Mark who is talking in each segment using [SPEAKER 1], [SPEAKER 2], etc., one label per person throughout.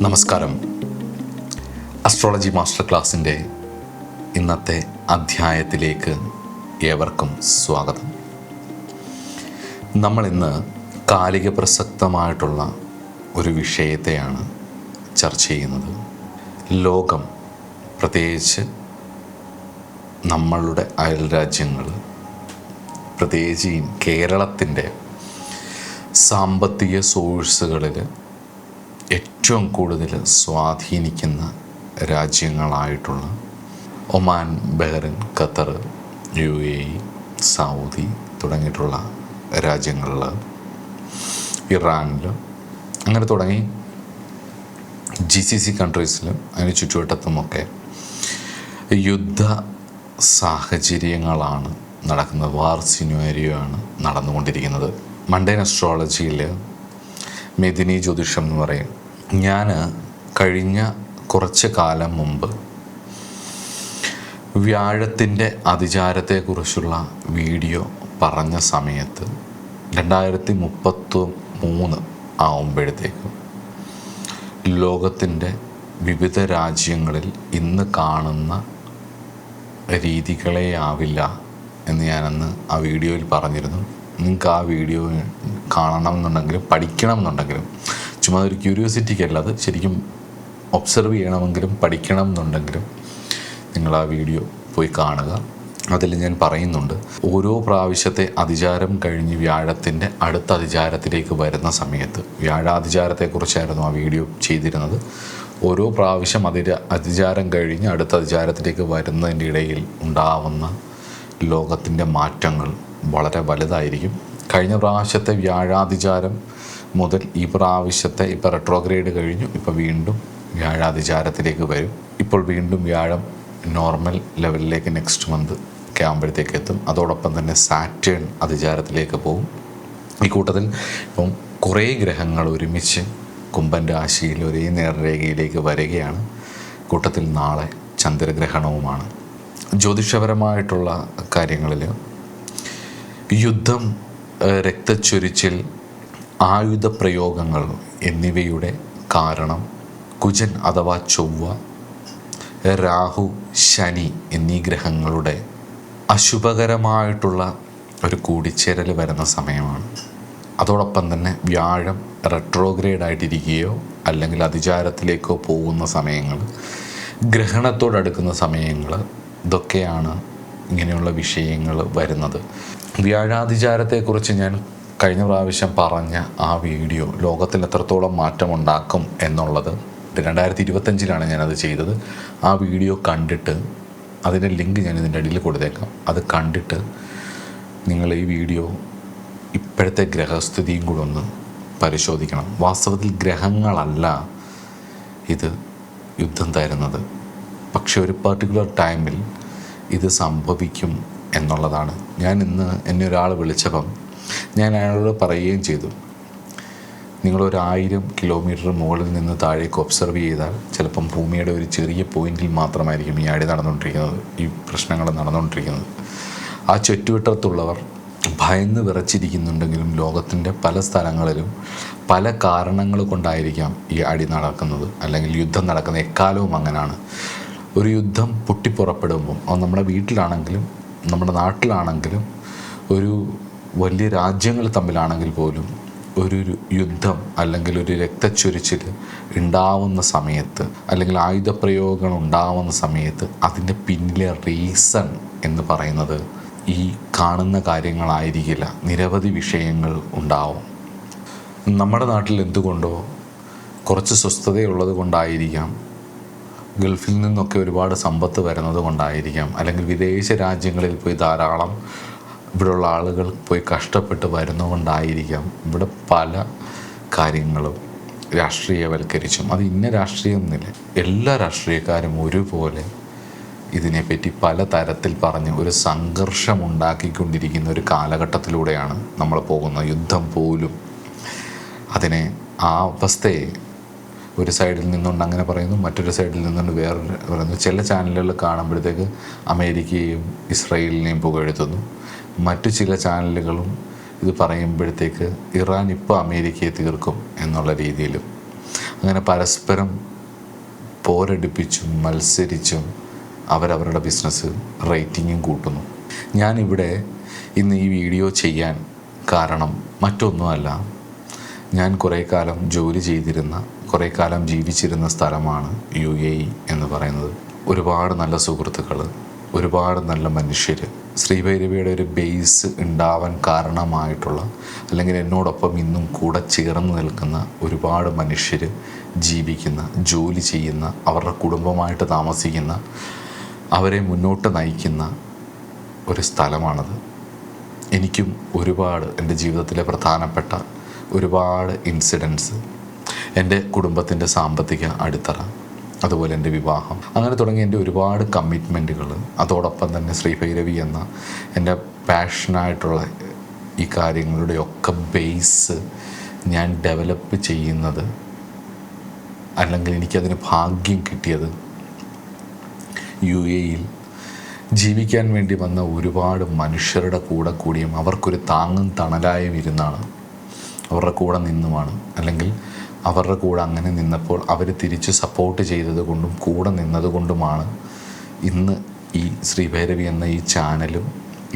[SPEAKER 1] നമസ്കാരം. Astrology master ക്ലാസ്സിൻ്റെ ഇന്നത്തെ അധ്യായത്തിലേക്ക് ഏവർക്കും സ്വാഗതം. നമ്മളിന്ന് കാലിക പ്രസക്തമായിട്ടുള്ള ഒരു വിഷയത്തെയാണ് ചർച്ച ചെയ്യുന്നത്. ലോകം, പ്രത്യേകിച്ച് നമ്മളുടെ അയൽരാജ്യങ്ങൾ, പ്രത്യേകിച്ച് കേരളത്തിൻ്റെ സാമ്പത്തിക സോഴ്സുകളിൽ ഏറ്റവും കൂടുതൽ സ്വാധീനിക്കുന്ന രാജ്യങ്ങളായിട്ടുള്ള Oman, Bahrain, Qatar, UAE, Saudi തുടങ്ങിയിട്ടുള്ള രാജ്യങ്ങളിൽ, ഇറാനിൽ, അങ്ങനെ തുടങ്ങി GCC കൺട്രീസിലും അതിന് ചുറ്റുവട്ടത്തുമൊക്കെ യുദ്ധ സാഹചര്യങ്ങളാണ് നടക്കുന്നത്. വാർ സിനാരിയോയാണ് നടന്നുകൊണ്ടിരിക്കുന്നത്. മണ്ടേൻ അസ്ട്രോളജിയിൽ മെദിനി ജ്യോതിഷം എന്ന് പറയും. ഞാൻ കഴിഞ്ഞ കുറച്ച് കാലം മുമ്പ് വ്യാഴത്തിൻ്റെ അതിചാരത്തെക്കുറിച്ചുള്ള വീഡിയോ പറഞ്ഞ സമയത്ത് 2033 ആവുമ്പോഴത്തേക്കും ലോകത്തിൻ്റെ വിവിധ രാജ്യങ്ങളിൽ ഇന്ന് കാണുന്ന രീതികളെ ആവില്ല എന്ന് ഞാനന്ന് ആ വീഡിയോയിൽ പറഞ്ഞിരുന്നു. നിങ്ങൾക്ക് ആ വീഡിയോ കാണണം എന്നുണ്ടെങ്കിലും പഠിക്കണം എന്നുണ്ടെങ്കിലും, ചുമ്മാ ഒരു ക്യൂരിയോസിറ്റിക്കല്ല, അത് ശരിക്കും ഒബ്സർവ് ചെയ്യണമെങ്കിലും പഠിക്കണം എന്നുണ്ടെങ്കിലും നിങ്ങൾ ആ വീഡിയോ പോയി കാണുക. അതിൽ ഞാൻ പറയുന്നുണ്ട്, ഓരോ പ്രാവശ്യത്തെ അതിചാരം കഴിഞ്ഞ് വ്യാഴത്തിൻ്റെ അടുത്ത അതിചാരത്തിലേക്ക് വരുന്ന സമയത്ത്, വ്യാഴാതിചാരത്തെക്കുറിച്ചായിരുന്നു ആ വീഡിയോ ചെയ്തിരുന്നത്. ഓരോ പ്രാവശ്യം അതിചാരം കഴിഞ്ഞ് അടുത്ത അതിചാരത്തിലേക്ക് വരുന്നതിൻ്റെ ഇടയിൽ ഉണ്ടാവുന്ന ലോകത്തിൻ്റെ മാറ്റങ്ങൾ വളരെ വലുതായിരിക്കും. കഴിഞ്ഞ പ്രാവശ്യത്തെ വ്യാഴാതിചാരം മുതൽ ഈ പ്രാവശ്യത്തെ, ഇപ്പോൾ റെട്രോഗ്രേഡ് കഴിഞ്ഞു, ഇപ്പോൾ വീണ്ടും വ്യാഴാതിചാരത്തിലേക്ക് വരും. ഇപ്പോൾ വീണ്ടും വ്യാഴം നോർമൽ ലെവലിലേക്ക് നെക്സ്റ്റ് മന്ത് ഒക്കെ ആകുമ്പോഴത്തേക്ക് എത്തും. അതോടൊപ്പം തന്നെ സാറ്റേൺ അതിചാരത്തിലേക്ക് പോകും. ഈ കൂട്ടത്തിൽ ഇപ്പം കുറേ ഗ്രഹങ്ങൾ ഒരുമിച്ച് കുംഭൻ രാശിയിൽ ഒരേ നേർരേഖയിലേക്ക് വരികയാണ്. കൂട്ടത്തിൽ നാളെ ചന്ദ്രഗ്രഹണവുമാണ്. ജ്യോതിഷപരമായിട്ടുള്ള കാര്യങ്ങളിൽ യുദ്ധം, രക്തച്ചൊരിച്ചിൽ, ആയുധ പ്രയോഗങ്ങൾ എന്നിവയുടെ കാരണം കുജൻ അഥവാ ചൊവ്വ, രാഹു, ശനി എന്നീ ഗ്രഹങ്ങളുടെ അശുഭകരമായിട്ടുള്ള ഒരു കൂടിച്ചേരൽ വരുന്ന സമയമാണ്. അതോടൊപ്പം തന്നെ വ്യാഴം റെട്രോഗ്രേഡായിട്ടിരിക്കുകയോ അല്ലെങ്കിൽ അതിചാരത്തിലേക്കോ പോകുന്ന സമയങ്ങൾ, ഗ്രഹണത്തോടടുക്കുന്ന സമയങ്ങൾ, ഇതൊക്കെയാണ് ഇങ്ങനെയുള്ള വിഷയങ്ങൾ വരുന്നത്. വ്യാഴാതിചാരത്തെക്കുറിച്ച് ഞാൻ കഴിഞ്ഞ പ്രാവശ്യം പറഞ്ഞ ആ വീഡിയോ ലോകത്തിൽ എത്രത്തോളം മാറ്റമുണ്ടാക്കും എന്നുള്ളത് 2025 ഞാനത് ചെയ്തത്. ആ വീഡിയോ കണ്ടിട്ട്, അതിൻ്റെ ലിങ്ക് ഞാൻ ഇതിൻ്റെ അടിയിൽ കൊടുത്തേക്കാം, അത് കണ്ടിട്ട് നിങ്ങൾ ഈ വീഡിയോ ഇപ്പോഴത്തെ ഗ്രഹസ്ഥിതിയും കൂടെ ഒന്ന് പരിശോധിക്കണം. വാസ്തവത്തിൽ ഗ്രഹങ്ങളല്ല ഇത് യുദ്ധം തരുന്നത്, പക്ഷെ ഒരു പർട്ടിക്കുലർ ടൈമിൽ ഇത് സംഭവിക്കും എന്നുള്ളതാണ്. ഞാൻ ഇന്ന് എന്നെ ഒരാൾ വിളിച്ചപ്പം ഞാൻ അയാളോട് പറയുകയും ചെയ്തു, നിങ്ങളൊരു 1000 കിലോമീറ്റർ മുകളിൽ നിന്ന് താഴേക്ക് ഒബ്സർവ് ചെയ്താൽ ചിലപ്പം ഭൂമിയുടെ ഒരു ചെറിയ പോയിന്റിൽ മാത്രമായിരിക്കും ഈ അടി നടന്നുകൊണ്ടിരിക്കുന്നത്, ഈ പ്രശ്നങ്ങൾ നടന്നുകൊണ്ടിരിക്കുന്നത്. ആ ചുറ്റുവട്ടത്തുള്ളവർ ഭയന്ന് വിറച്ചിരിക്കുന്നുണ്ടെങ്കിലും ലോകത്തിൻ്റെ പല സ്ഥലങ്ങളിലും പല കാരണങ്ങൾ കൊണ്ടായിരിക്കാം ഈ അടി നടക്കുന്നത്, അല്ലെങ്കിൽ യുദ്ധം നടക്കുന്നത്. എക്കാലവും അങ്ങനെയാണ്. ഒരു യുദ്ധം പൊട്ടിപ്പുറപ്പെടുമ്പം, അത് നമ്മുടെ വീട്ടിലാണെങ്കിലും നമ്മുടെ നാട്ടിലാണെങ്കിലും ഒരു വലിയ രാജ്യങ്ങൾ തമ്മിലാണെങ്കിൽ പോലും ഒരു യുദ്ധം അല്ലെങ്കിൽ ഒരു രക്തച്ചൊരിച്ചിൽ ഉണ്ടാവുന്ന സമയത്ത്, അല്ലെങ്കിൽ ആയുധപ്രയോഗങ്ങൾ ഉണ്ടാവുന്ന സമയത്ത് അതിൻ്റെ പിന്നിലെ റീസൺ എന്ന് പറയുന്നത് ഈ കാണുന്ന കാര്യങ്ങളായിരിക്കില്ല. നിരവധി വിഷയങ്ങൾ ഉണ്ടാവും. നമ്മുടെ നാട്ടിൽ എന്തുകൊണ്ടോ കുറച്ച് സ്വസ്ഥതയുള്ളത് കൊണ്ടായിരിക്കാം, ഗൾഫിൽ നിന്നൊക്കെ ഒരുപാട് സമ്പത്ത് വരുന്നത് കൊണ്ടായിരിക്കാം, അല്ലെങ്കിൽ വിദേശ രാജ്യങ്ങളിൽ പോയി ധാരാളം ഇവിടെയുള്ള ആളുകൾ പോയി കഷ്ടപ്പെട്ട് വരുന്നതുകൊണ്ടായിരിക്കാം ഇവിടെ പല കാര്യങ്ങളും രാഷ്ട്രീയവൽക്കരിച്ചും, അത് ഇന്ന രാഷ്ട്രീയം എന്നില്ല, എല്ലാ രാഷ്ട്രീയക്കാരും ഒരുപോലെ ഇതിനെപ്പറ്റി പല തരത്തിൽ പറഞ്ഞ് ഒരു സംഘർഷം ഉണ്ടാക്കിക്കൊണ്ടിരിക്കുന്ന ഒരു കാലഘട്ടത്തിലൂടെയാണ് നമ്മൾ പോകുന്നത്. യുദ്ധം പോലും അതിനെ, ആ അവസ്ഥയെ ഒരു സൈഡിൽ നിന്നുകൊണ്ട് അങ്ങനെ പറയുന്നു, മറ്റൊരു സൈഡിൽ നിന്നുകൊണ്ട് വേറൊരു പറയുന്നു. ചില ചാനലുകൾ കാണുമ്പോഴത്തേക്ക് അമേരിക്കയെയും ഇസ്രായേലിനെയും പുകഴ്ത്തുന്നു. മറ്റു ചില ചാനലുകളും ഇത് പറയുമ്പോഴത്തേക്ക് ഇറാൻ ഇപ്പോൾ അമേരിക്കയെ തീർക്കും എന്നുള്ള രീതിയിലും അങ്ങനെ പരസ്പരം പോരടിപ്പിച്ചും മത്സരിച്ചും അവരവരുടെ ബിസിനസ് റേറ്റിങ്ങും കൂട്ടുന്നു. ഞാനിവിടെ ഇന്ന് ഈ വീഡിയോ ചെയ്യാൻ കാരണം മറ്റൊന്നുമല്ല, ഞാൻ കുറേ കാലം ജോലി ചെയ്തിരുന്ന, കുറേ കാലം ജീവിച്ചിരുന്ന സ്ഥലമാണ് UAE എന്ന് പറയുന്നത്. ഒരുപാട് നല്ല സുഹൃത്തുക്കൾ, ഒരുപാട് നല്ല മനുഷ്യർ, ശ്രീഭൈരവിയുടെ ഒരു ബേസ് ഉണ്ടാവാൻ കാരണമായിട്ടുള്ള, അല്ലെങ്കിൽ എന്നോടൊപ്പം ഇന്നും കൂടെ ചേർന്ന് നിൽക്കുന്ന ഒരുപാട് മനുഷ്യർ ജീവിക്കുന്ന, ജോലി ചെയ്യുന്ന, അവരുടെ കുടുംബമായിട്ട് താമസിക്കുന്ന, അവരെ മുന്നോട്ട് നയിക്കുന്ന ഒരു സ്ഥലമാണത്. എനിക്കും ഒരുപാട് എൻ്റെ ജീവിതത്തിലെ പ്രധാനപ്പെട്ട ഒരുപാട് ഇൻസിഡൻസ്, എൻ്റെ കുടുംബത്തിൻ്റെ സാമ്പത്തിക അടിത്തറ, അതുപോലെ എൻ്റെ വിവാഹം, അങ്ങനെ തുടങ്ങി എൻ്റെ ഒരുപാട് കമ്മിറ്റ്മെൻറ്റുകൾ, അതോടൊപ്പം തന്നെ ശ്രീഭൈരവി എന്ന എൻ്റെ പാഷനായിട്ടുള്ള ഈ കാര്യങ്ങളുടെയൊക്കെ ബേസ് ഞാൻ ഡെവലപ്പ് ചെയ്യുന്നത്, അല്ലെങ്കിൽ എനിക്കതിന് ഭാഗ്യം കിട്ടിയത് UAEയിൽ ജീവിക്കാൻ വേണ്ടി വന്ന ഒരുപാട് മനുഷ്യരുടെ കൂടെ കൂടിയും അവർക്കൊരു താങ്ങും തണലായും ഇരുന്നാണ്, അവരുടെ കൂടെ നിന്നുമാണ്. അല്ലെങ്കിൽ അവരുടെ കൂടെ അങ്ങനെ നിന്നപ്പോൾ അവർ തിരിച്ച് സപ്പോർട്ട് ചെയ്തത് കൊണ്ടും കൂടെ നിന്നതുകൊണ്ടുമാണ് ഇന്ന് ഈ ശ്രീഭൈരവി എന്ന ഈ ചാനലും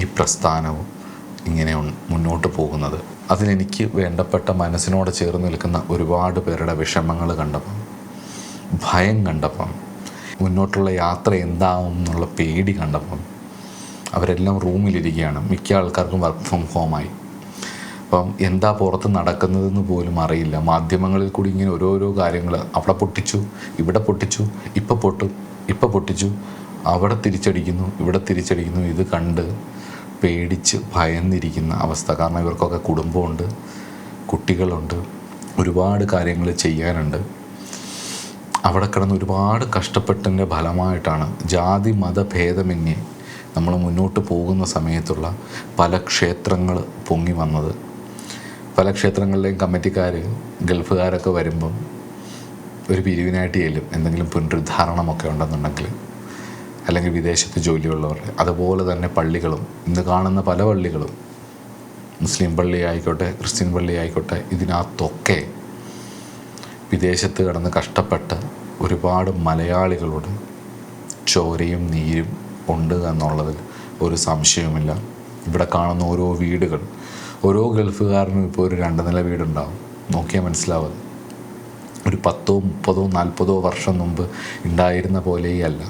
[SPEAKER 1] ഈ പ്രസ്ഥാനവും ഇങ്ങനെ മുന്നോട്ട് പോകുന്നത്. അതിലെനിക്ക് വേണ്ടപ്പെട്ട, മനസ്സിനോട് ചേർന്ന് നിൽക്കുന്ന ഒരുപാട് പേരുടെ വിഷമങ്ങൾ കണ്ടപ്പം, ഭയം കണ്ടപ്പം, മുന്നോട്ടുള്ള യാത്ര എന്താവും എന്നുള്ള പേടി കണ്ടപ്പം, അവരെല്ലാം റൂമിലിരിക്കുകയാണ്. മിക്ക ആൾക്കാർക്കും വർക്ക് ഫ്രം ഹോമായി. അപ്പം എന്താ പുറത്ത് നടക്കുന്നതെന്ന് പോലും അറിയില്ല. മാധ്യമങ്ങളിൽ കൂടി ഇങ്ങനെ ഓരോരോ കാര്യങ്ങൾ, അവിടെ പൊട്ടിച്ചു, ഇവിടെ പൊട്ടിച്ചു, ഇപ്പം പൊട്ടിച്ചു, അവിടെ തിരിച്ചടിക്കുന്നു, ഇവിടെ തിരിച്ചടിക്കുന്നു. ഇത് കണ്ട് പേടിച്ച് ഭയന്നിരിക്കുന്ന അവസ്ഥ. കാരണം ഇവർക്കൊക്കെ കുടുംബമുണ്ട്, കുട്ടികളുണ്ട്, ഒരുപാട് കാര്യങ്ങൾ ചെയ്യാനുണ്ട്. അവിടെ കിടന്ന് ഒരുപാട് കഷ്ടപ്പെട്ടതിൻ്റെ ഫലമായിട്ടാണ് ജാതി മതഭേദമന്യേ നമ്മൾ മുന്നോട്ട് പോകുന്ന സമയത്തുള്ള പല ക്ഷേത്രങ്ങൾ പൊങ്ങി വന്നത്. പല ക്ഷേത്രങ്ങളിലെയും കമ്മിറ്റിക്കാർ, ഗൾഫുകാരൊക്കെ വരുമ്പം ഒരു പിരിവിനായിട്ട് ചെല്ലും, എന്തെങ്കിലും പുനരുദ്ധാരണമൊക്കെ ഉണ്ടെന്നുണ്ടെങ്കിൽ, അല്ലെങ്കിൽ വിദേശത്ത് ജോലിയുള്ളവർ. അതുപോലെ തന്നെ പള്ളികളും, ഇന്ന് കാണുന്ന പല പള്ളികളും, മുസ്ലിം പള്ളി ആയിക്കോട്ടെ, ക്രിസ്ത്യൻ പള്ളി ആയിക്കോട്ടെ, ഇതിനകത്തൊക്കെ വിദേശത്ത് കിടന്ന് കഷ്ടപ്പെട്ട ഒരുപാട് മലയാളികളോട് ചോരയും നീരും ഉണ്ട് എന്നുള്ളതിൽ ഒരു സംശയവുമില്ല. ഇവിടെ കാണുന്ന ഓരോ വീടുകൾ, ഓരോ ഗൾഫുകാരനും ഇപ്പോൾ ഒരു 2 നില വീടുണ്ടാവും. നോക്കിയാൽ മനസ്സിലാവും. ഒരു 10, 30, 40 വർഷം മുമ്പ് ഉണ്ടായിരുന്ന പോലെയല്ല.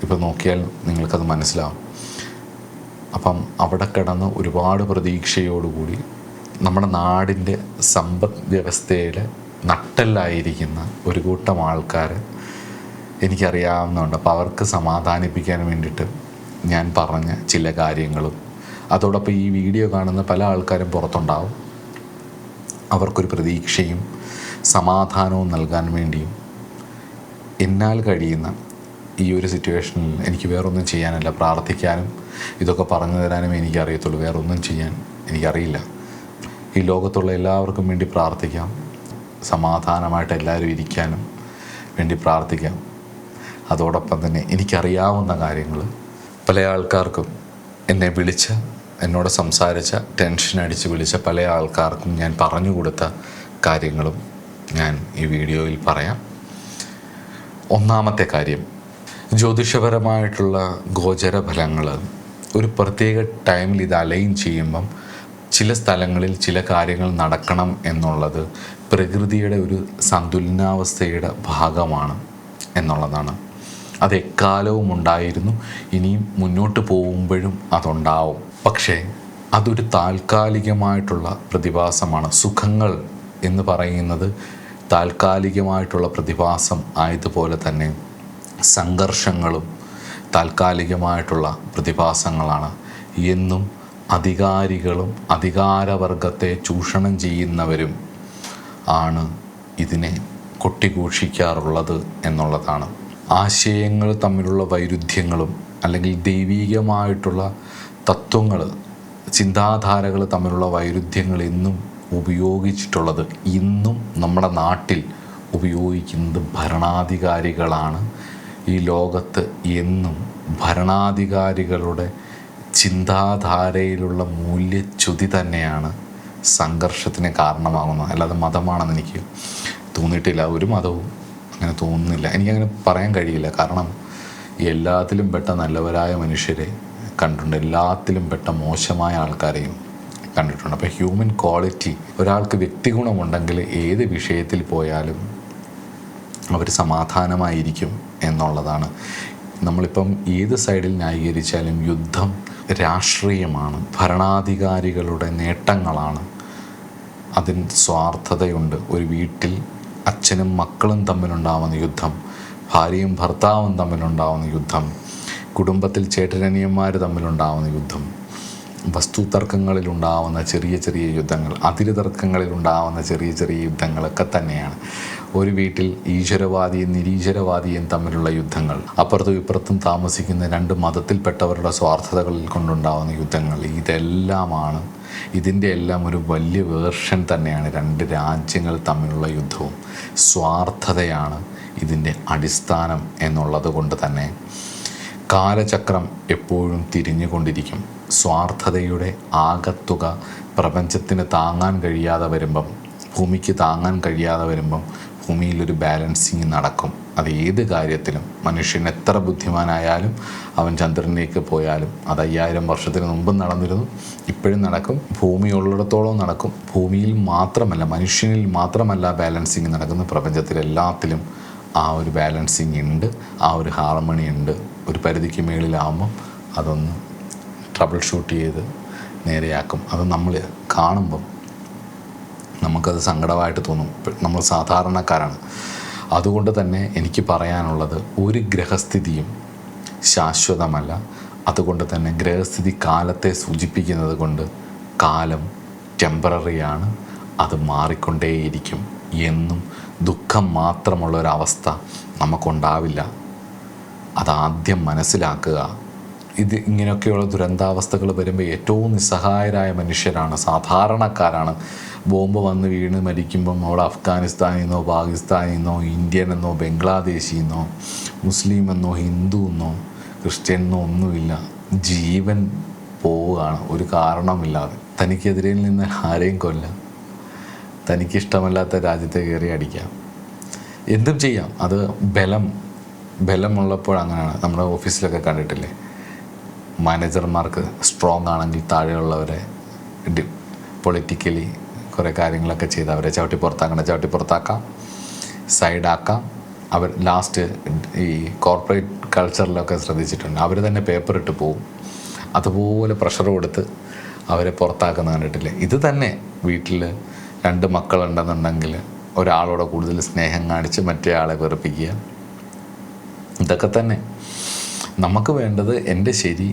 [SPEAKER 1] ഇപ്പോൾ നോക്കിയാൽ നിങ്ങൾക്കത് മനസ്സിലാവും. അപ്പം അവിടെ കിടന്ന് ഒരുപാട് പ്രതീക്ഷയോടുകൂടി നമ്മുടെ നാടിൻ്റെ സമ്പദ് വ്യവസ്ഥയുടെ നട്ടെല്ലായിരിക്കുന്ന ഒരു കൂട്ടം ആൾക്കാർ എനിക്കറിയാവുന്നതുണ്ട്. അപ്പോൾ അവർക്ക് സമാധാനിപ്പിക്കാൻ വേണ്ടിയിട്ട് ഞാൻ പറഞ്ഞ ചില കാര്യങ്ങളും, അതോടൊപ്പം ഈ വീഡിയോ കാണുന്ന പല ആൾക്കാരും പുറത്തുണ്ടാവും. അവർക്കൊരു പ്രതീക്ഷയും സമാധാനവും നൽകാൻ വേണ്ടിയും എന്നാൽ കഴിയുന്ന ഈ ഒരു സിറ്റുവേഷനിൽ എനിക്ക് വേറൊന്നും ചെയ്യാനല്ല, പ്രാർത്ഥിക്കാനും ഇതൊക്കെ പറഞ്ഞു തരാനും എനിക്കറിയത്തുള്ളൂ. വേറൊന്നും ചെയ്യാൻ എനിക്കറിയില്ല. ഈ ലോകത്തുള്ള എല്ലാവർക്കും വേണ്ടി പ്രാർത്ഥിക്കാം, സമാധാനമായിട്ട് എല്ലാവരും ഇരിക്കാനും വേണ്ടി പ്രാർത്ഥിക്കാം. അതോടൊപ്പം തന്നെ എനിക്കറിയാവുന്ന കാര്യങ്ങൾ പല ആൾക്കാർക്കും, എന്നെ വിളിച്ച, എന്നോട് സംസാരിച്ച, ടെൻഷൻ അടിച്ച് വിളിച്ച പല ആൾക്കാർക്കും ഞാൻ പറഞ്ഞു കൊടുത്ത കാര്യങ്ങളും ഞാൻ ഈ വീഡിയോയിൽ പറയാം. ഒന്നാമത്തെ കാര്യം, ജ്യോതിഷപരമായിട്ടുള്ള ഗോചരഫലങ്ങൾ ഒരു പ്രത്യേക ടൈമിൽ ഇത് അലൈൻ ചെയ്യുമ്പം ചില സ്ഥലങ്ങളിൽ ചില കാര്യങ്ങൾ നടക്കണം എന്നുള്ളത് പ്രകൃതിയുടെ ഒരു സന്തുലനാവസ്ഥയുടെ ഭാഗമാണ് എന്നുള്ളതാണ്. അത് എക്കാലവും ഉണ്ടായിരുന്നു, ഇനിയും മുന്നോട്ട് പോകുമ്പോഴും അതുണ്ടാവും. പക്ഷേ അതൊരു താൽക്കാലികമായിട്ടുള്ള പ്രതിഭാസമാണ്. സുഖങ്ങൾ എന്ന് പറയുന്നത് താൽക്കാലികമായിട്ടുള്ള പ്രതിഭാസം ആയതുപോലെ തന്നെ സംഘർഷങ്ങളും താൽക്കാലികമായിട്ടുള്ള പ്രതിഭാസങ്ങളാണ്. എന്നും അധികാരികളും അധികാരവർഗത്തെ ചൂഷണം ചെയ്യുന്നവരും ആണ് ഇതിനെ കൊട്ടിഘോഷിക്കാറുള്ളത് എന്നുള്ളതാണ്. ആശയങ്ങൾ തമ്മിലുള്ള വൈരുദ്ധ്യങ്ങളും അല്ലെങ്കിൽ ദൈവീകമായിട്ടുള്ള തത്വങ്ങൾ, ചിന്താധാരകൾ തമ്മിലുള്ള വൈരുദ്ധ്യങ്ങൾ എന്നും ഉപയോഗിച്ചിട്ടുള്ളത്, ഇന്നും നമ്മുടെ നാട്ടിൽ ഉപയോഗിക്കുന്നത് ഭരണാധികാരികളാണ്. ഈ ലോകത്ത് എന്നും ഭരണാധികാരികളുടെ ചിന്താധാരയിലുള്ള മൂല്യച്യുതി തന്നെയാണ് സംഘർഷത്തിന് കാരണമാകുന്നത്. അല്ലാതെ മതമാണെന്ന് എനിക്ക് തോന്നിയിട്ടില്ല. ഒരു മതവും അങ്ങനെ തോന്നുന്നില്ല. എനിക്കങ്ങനെ പറയാൻ കഴിയില്ല. കാരണം എല്ലാത്തിലും പെട്ട നല്ലവരായ മനുഷ്യരെ കണ്ടിട്ടുണ്ട്, എല്ലാത്തിലും പെട്ട മോശമായ ആൾക്കാരെയും കണ്ടിട്ടുണ്ട്. അപ്പോൾ ഹ്യൂമൻ ക്വാളിറ്റി, ഒരാൾക്ക് വ്യക്തിഗുണമുണ്ടെങ്കിൽ ഏത് വിഷയത്തിൽ പോയാലും അവർ സമാധാനമായിരിക്കും എന്നുള്ളതാണ്. നമ്മളിപ്പം ഏത് സൈഡിൽ ന്യായീകരിച്ചാലും യുദ്ധം രാഷ്ട്രീയമാണ്, ഭരണാധികാരികളുടെ നേട്ടങ്ങളാണ്, അതിന് സ്വാർത്ഥതയുണ്ട്. ഒരു വീട്ടിൽ അച്ഛനും മക്കളും തമ്മിലുണ്ടാവുന്ന യുദ്ധം, ഭാര്യയും ഭർത്താവും തമ്മിലുണ്ടാവുന്ന യുദ്ധം, കുടുംബത്തിൽ ചേട്ടനനിയന്മാർ തമ്മിലുണ്ടാവുന്ന യുദ്ധം, വസ്തു തർക്കങ്ങളിലുണ്ടാവുന്ന ചെറിയ ചെറിയ യുദ്ധങ്ങൾ, അതിര് തർക്കങ്ങളിലുണ്ടാവുന്ന ചെറിയ ചെറിയ യുദ്ധങ്ങളൊക്കെ തന്നെയാണ്. ഒരു വീട്ടിൽ ഈശ്വരവാദിയും നിരീശ്വരവാദിയും തമ്മിലുള്ള യുദ്ധങ്ങൾ, അപ്പുറത്തും ഇപ്പുറത്തും താമസിക്കുന്ന രണ്ട് മതത്തിൽപ്പെട്ടവരുടെ സ്വാർത്ഥതകളിൽ കൊണ്ടുണ്ടാവുന്ന യുദ്ധങ്ങൾ, ഇതെല്ലാമാണ്. ഇതിൻ്റെ എല്ലാം ഒരു വലിയ വേർഷൻ തന്നെയാണ് രണ്ട് രാജ്യങ്ങൾ തമ്മിലുള്ള യുദ്ധവും. സ്വാർത്ഥതയാണ് ഇതിൻ്റെ അടിസ്ഥാനം എന്നുള്ളത് കൊണ്ട് തന്നെ കാലചക്രം എപ്പോഴും തിരിഞ്ഞുകൊണ്ടിരിക്കും. സ്വാർത്ഥതയുടെ ആകത്തുക പ്രപഞ്ചത്തിന് താങ്ങാൻ കഴിയാതെ വരുമ്പം, ഭൂമിക്ക് താങ്ങാൻ കഴിയാതെ വരുമ്പം ഭൂമിയിലൊരു ബാലൻസിങ് നടക്കും. അത് ഏത് കാര്യത്തിലും. മനുഷ്യൻ എത്ര ബുദ്ധിമാനായാലും അവൻ ചന്ദ്രനിലേക്ക് പോയാലും, അത് 5000 വർഷത്തിന് മുമ്പും നടന്നിരുന്നു, ഇപ്പോഴും നടക്കും, ഭൂമി ഉള്ളിടത്തോളം നടക്കും. ഭൂമിയിൽ മാത്രമല്ല, മനുഷ്യനിൽ മാത്രമല്ല ബാലൻസിങ് നടക്കുന്നത്, പ്രപഞ്ചത്തിലെല്ലാത്തിലും ആ ഒരു ബാലൻസിങ് ഉണ്ട്, ആ ഒരു ഹാർമണി ഉണ്ട്. ഒരു പരിധിക്ക് മേളിലാവുമ്പം അതൊന്ന് ട്രബിൾ ഷൂട്ട് ചെയ്ത് നേരെയാക്കും. അത് നമ്മൾ കാണുമ്പം നമുക്കത് സങ്കടമായിട്ട് തോന്നും. നമ്മൾ സാധാരണക്കാരാണ്. അതുകൊണ്ട് തന്നെ എനിക്ക് പറയാനുള്ളത്, ഒരു ഗ്രഹസ്ഥിതിയും ശാശ്വതമല്ല. അതുകൊണ്ട് തന്നെ ഗ്രഹസ്ഥിതി കാലത്തെ സൂചിപ്പിക്കുന്നത് കൊണ്ട് കാലം ടെമ്പററിയാണ്, അത് മാറിക്കൊണ്ടേയിരിക്കും. എന്നും ദുഃഖം മാത്രമുള്ളൊരവസ്ഥ നമുക്കുണ്ടാവില്ല. അതാദ്യം മനസ്സിലാക്കുക. ഇത് ഇങ്ങനെയൊക്കെയുള്ള ദുരന്താവസ്ഥകൾ വരുമ്പോൾ ഏറ്റവും നിസ്സഹായരായ മനുഷ്യരാണ്, സാധാരണക്കാരാണ്. ബോംബ് വന്ന് വീണ് മരിക്കുമ്പം അവിടെ അഫ്ഗാനിസ്ഥാനിൽ നിന്നോ പാകിസ്ഥാനിൽ നിന്നോ ഇന്ത്യൻ എന്നോ ബംഗ്ലാദേശിൽ നിന്നോ മുസ്ലിം എന്നോ ഹിന്ദു എന്നോ ക്രിസ്ത്യൻ എന്നോ ഒന്നുമില്ല. ജീവൻ പോവുകയാണ് ഒരു കാരണമില്ലാതെ. തനിക്കെതിരെ നിന്ന് ആരെയും കൊല്ലാം, തനിക്കിഷ്ടമല്ലാത്ത രാജ്യത്തെ കയറി അടിക്കാം, എന്തും ചെയ്യാം. അത് ബലമുള്ളപ്പോൾ അങ്ങനെയാണ്. നമ്മുടെ ഓഫീസിലൊക്കെ കണ്ടിട്ടില്ലേ, മാനേജർമാർക്ക് സ്ട്രോങ് ആണെങ്കിൽ താഴെയുള്ളവരെ പൊളിറ്റിക്കലി കുറേ കാര്യങ്ങളൊക്കെ ചെയ്ത് അവരെ ചവിട്ടി പുറത്താക്കാം, സൈഡാക്കാം. അവർ ലാസ്റ്റ് ഈ കോർപ്പറേറ്റ് കൾച്ചറിലൊക്കെ ശ്രദ്ധിച്ചിട്ടുണ്ട്, അവർ തന്നെ പേപ്പർ ഇട്ട് പോവും. അതുപോലെ പ്രഷർ കൊടുത്ത് അവരെ പുറത്താക്കുന്ന കണ്ടിട്ടില്ലേ. ഇത് തന്നെ വീട്ടിൽ 2 മക്കളുണ്ടെന്നുണ്ടെങ്കിൽ ഒരാളോട് കൂടുതൽ സ്നേഹം കാണിച്ച് മറ്റേ ആളെ വെറുപ്പിക്കുക. ഇതൊക്കെ തന്നെ നമുക്ക് വേണ്ടത്. എൻ്റെ ശരി,